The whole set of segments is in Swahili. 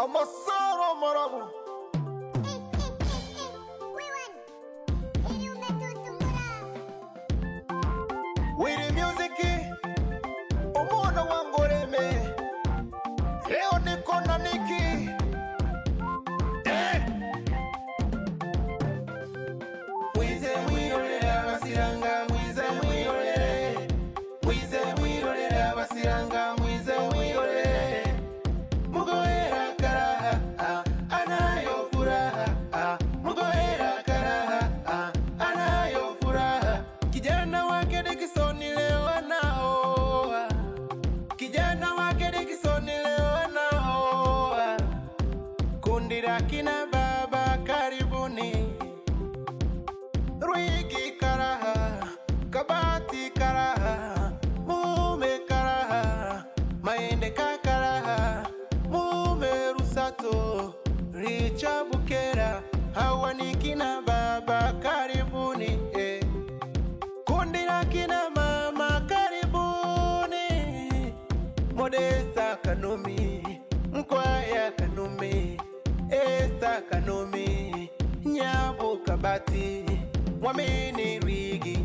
Amasaro marabu Wiri music Omona wangoreme Leo niko na Niki Mwize mwirorera basiranga Mwize mwirorere Mwize mwirorera basiranga Mwize mwirorere Mugoera karaha anayo furaha Mugoera karaha anayo furaha Kijana wake Dickson leo anaoa Kijana wake Dickson leo anaoa Kundi la kina baba karibuni Rwigi karaha Kabati karaha Mume karaha Maende kakaraha Mume Rusato Richa Bukera Hawa ni kina baba karibuni Kundi la kina mama karibuni Modesta Kanumi Mkwaya Kanumi Esther Kanumi Nyabu Kabati Mwamini Rwigi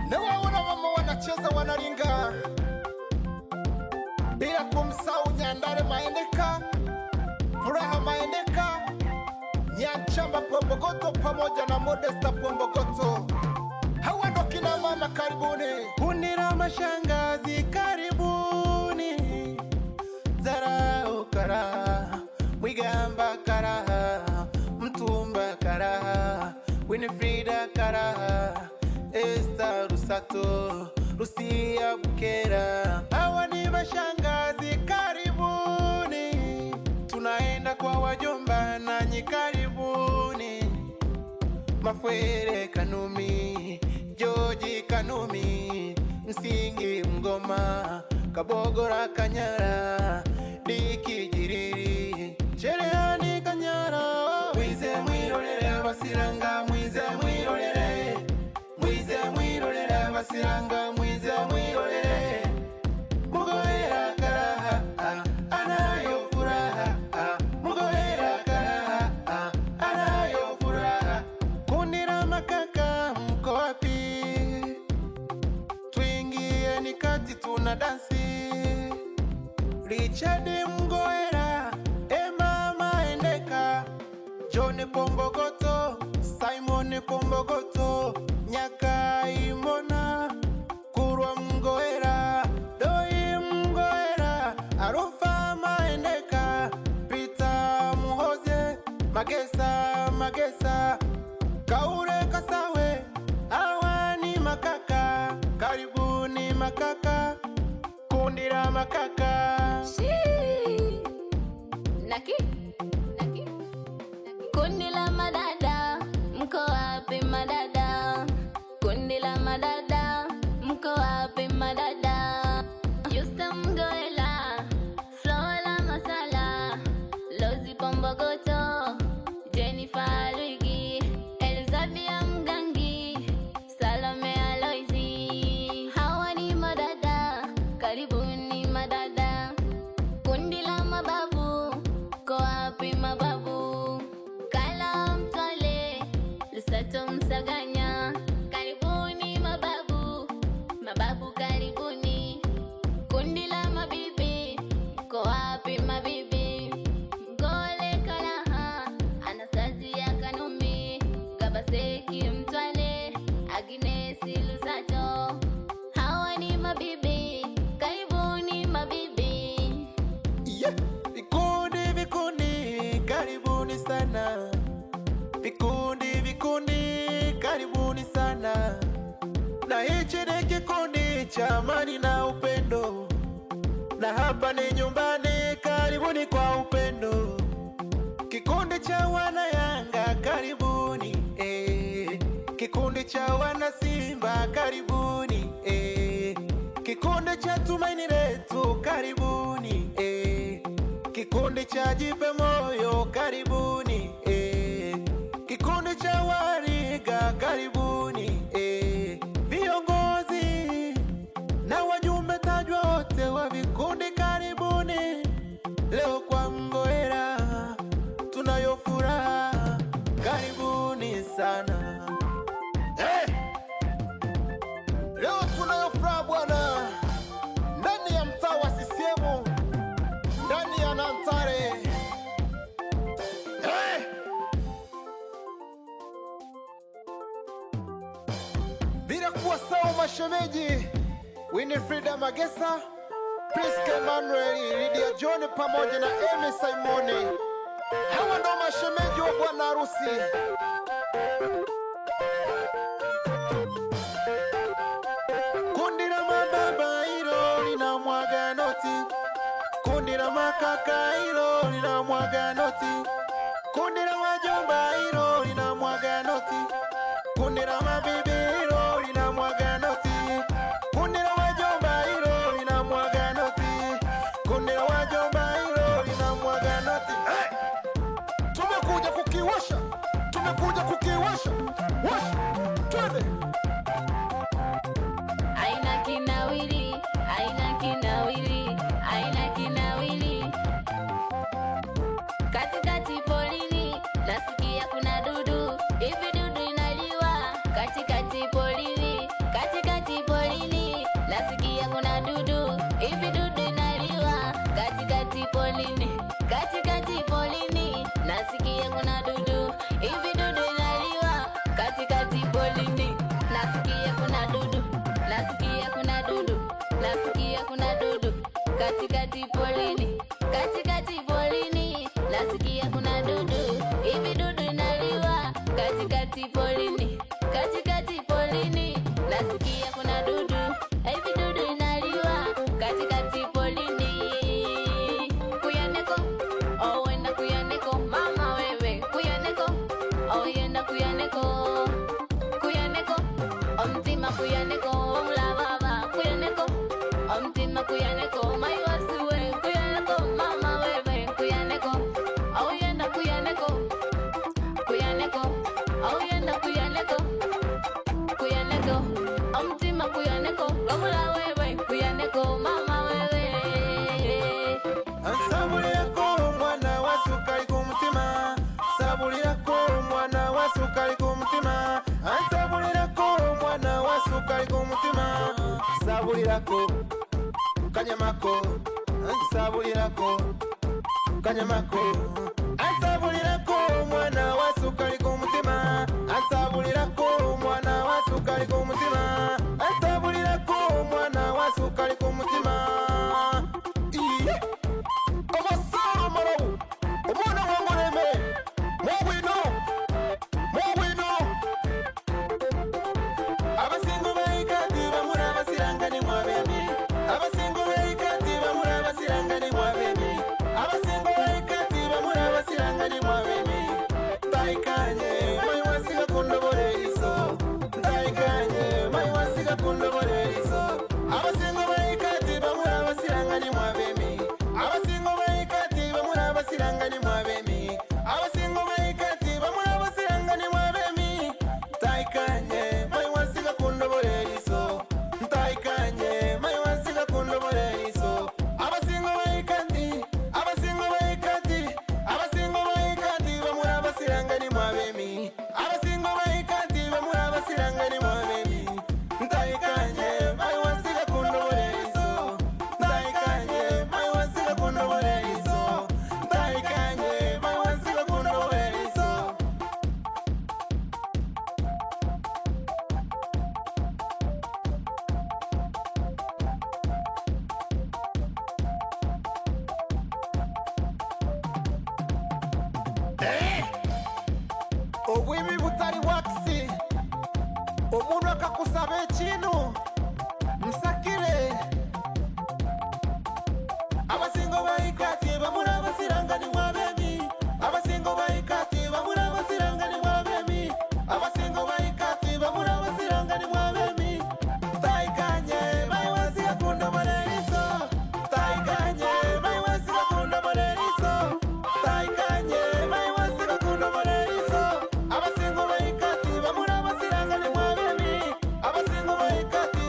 Nawaona mama wanacheza wanaringa bila kumsahau Nyandare Maendeka Furaha Maendeka Nyanchamba Pombogoto pamoja na Modesta Pombogoto Hawa ndo kina mama karibuni Kundi la mashangazi karibuni Zarao karaha Mwigamba karaha Mtumba karaha Winifrida karaha Esther Rusato Rusia Bukera Hawa ni mashangazi karibuni Tunaenda kwa wajomba nanyi karibuni Mafwere Kanumi Joji Kanumi Msingi Mgoma Kabogora Kanyara Diki Jiriri Cherehani Kanyara Mwize mwirorere basiranga Mwize mwirorere Mwize mwirorere basiranga Mwize mwirorere Mugoera karaha anayo furaha Mugoera karaha anayo furaha Kundi la makaka mko wapi Tuingieni kati tuna dansi Richard Mgoera Emma Maendeka John Pombogoto Simon Pombogoto Nyaka Imona Kurwa Mgoera Doi Mgoera Arufa Maendeka Peter Muhoze Magesa Kaure Kasawe Hawa ni makaka Karibuni makaka Kundi la makaka Naki Kundi la madada Mko wapi madada Kundi la madada Mko wapi madada Yusta Mgoela Flora Masala Lozi Pombogoto Jennifer Rwigi Elizabeth Mgangi Salome Aloisi Hawa ni madada Karibuni madada Kundi la mababu Ko wapi mababu Kala Mtwale Lusato Msaganya Karibuni mababu Mababu karibuni Kundi la mabibi Ko wapi mabibi Mgole Kalaha Anastasia Kanumi Gabaseki Mtwale Agnesi Lusato Hawa ni mabibi Karibuni mabibi Vikundi karibuni sana Vikundi karibuni sana Na hichi ni kikundi cha amani na upendo Na hapa ni nyumbani karibuni kwa upendo Kikundi cha wana Yanga karibuni Kikundi cha wana Simba karibuni Kikundi cha Tumaini Letu karibuni Kikundi cha Jipe Moyo karibuni Kikundi cha Wariga karibuni viongozi na wajumbe tajwa wote wa vikundi karibuni. mashemeji Winifrida Magesa, Priska Emmanuel, Lydia John pamoja na Amy Simoni. Hawa ndo mashemeji wa bwana harusi. Kundi la mababa hilo linamwaga noti, kundi la makaka hilo linamwaga noti, kundi la wajomba hilo linamwaga noti, kundi la mabibi hilo linamwaga noti, kundi la wajomba hilo linamwaga noti, kundi la wajomba hilo linamwaga noti. Hey! Tumekuja kukiwasha, tumekuja kukiwasha. Washa, twende. Aina kinawili, aina kinawili, aina kinawili. Katikati polini, nasikia kuna dudu. Hivi dudu inaliwa? Katikati polini, katikati polini, nasikia kuna dudu. Hivi dudu inaliwa? Katikati polini, katikati polini, nasikia kuna dudu. Hivi dudu inaliwa? Katikati polini, nasikia kuna dudu. Nasikia kuna dudu, nasikia kuna dudu. Katikati polini, katikati polini, nasikia kuna dudu. Hivi dudu inaliwa? Katikati polini, katikati polini, nasikia kuna dudu. Hivi dudu inaliwa? Katikati polini. Kuyaneko, oh wenda kuyaneko, mama wewe kuyaneko, oh yenda kuyaneko, kuyaneko, omtima kuyaneko, omla baba kuyaneko, omtima kuyaneko, maiwasuwe kuyaneko, mama wewe kuyaneko, oh yenda kuyaneko, kuyaneko, oh yenda kuyaneko, kuyaneko, omtima kuyaneko, omla wewe kuyaneko, mama wewe. Sabuli yako mwana wa sukari kumutima, sabuli yako mwana wa sukari kumutima, sabuli yako mwana wa sukari kumutima, sabuli yako kanyamako, sabuli yako kanyamako, sabuli yako mwana wa sukari kumutima, sabuli yako mwana wa sukari kumutima, sabuli yako mwana wa sukari kumutima. Abasara marabu, umwana wangureme, mubino, mubino. Abasingo bayikati bamura basirangani mwabemi, abasingo bayikati bamura basirangani mwabemi, abasingo bayikati bamura basirangani mwabemi. Taikanye, mai wasiga kundobore iso, taikanye, mai wasiga kundobore iso. Abasingo bayikati bamura basirangani mwabemi, abasingo bayikati bamura basirangani mwabemi, abasingo bayikati bamura basirangani mwabemi. Taikanye, mai wasiga kundobore iso, taikanye, mai wasiga kundobore iso. Abasingo bayikati, abasingo bayikati, abasingo bayikati bamura basirangani mwabemi, abasingo bayikati bamura basirangani mwabemi. Taikanye, mai wasiga kundobore iso, taikanye, mai wasiga kundobore iso, taikanye, mai wasiga kundobore iso. Obwibi butari wakisi, umuntu akakusaba ekintu musakire. Abasingo bayikati bamura basirangani mwabemi, abasingo bayikati bamura basirangani mwabemi, abasingo bayikati bamura basirangani mwabemi. Taikanye, mai wasiga kundobore iso, taikanye, mai wasiga kundobore iso, taikanye, mai wasiga kundobore iso. Abasingo bayikati bamura basirangani mwabemi, abasingo bayikati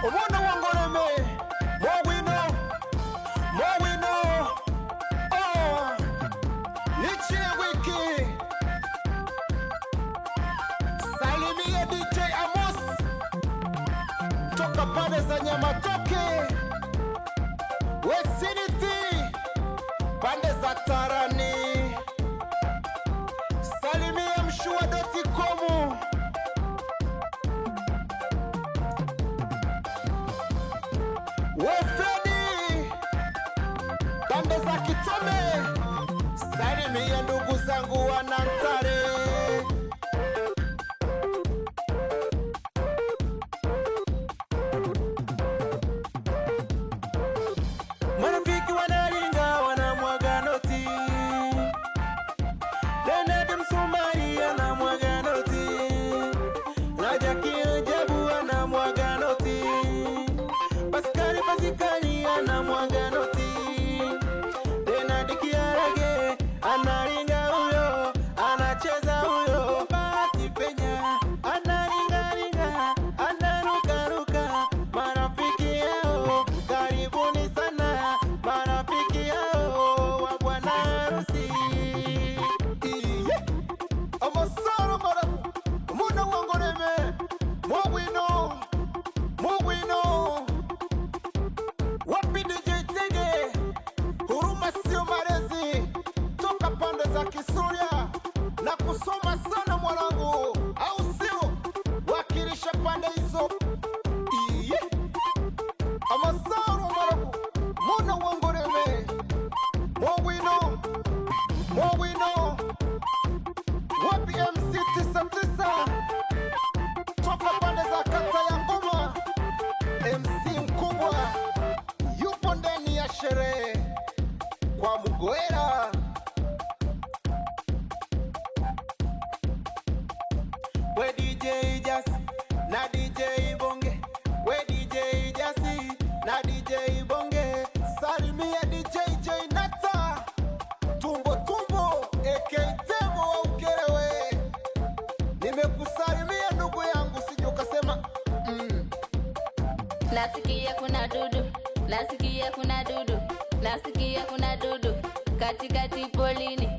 Omwana wangoleme Mowino oh nichie wiki salimia DJ Amos toka pande za Nyamatoke Wesiniti pande za Tarani salimia Mshua.com Wefredi pande za Kitome salimia ndugu zangu Wanantare marafiki wanaringa wanamwaga noti Leonard Msumari anamwaga noti Najaki Ajabu anamwaga noti Paskari anamwaga noti Leonard Kiarage anaringa huyo anacheza huyo Bahati Penya anaringa anaruka marafiki yao karibuni sana marafiki yao wa bwana harusi Amasaro marabu muna wangoreme Mowino wapi DJ Tege huruma sio marezi toka pande za Kisuria na kusoma sana mwanangu au sio wakilisha pande hizo Amasaro marabu muna wangoreme Mowino wapi MC 99 toka pande za kata ya Ngoma MC mkubwa yupo ndani ya sherehe kwa Mugwera we DJ Jasi na DJ Bonge we DJ Jasi na DJ Bonge salimia DJ Nata tumbo AK Tembo wa Ukerewe nimekusalimia ndugu yangu sije ukasema Nasikia kuna dudu katikati polini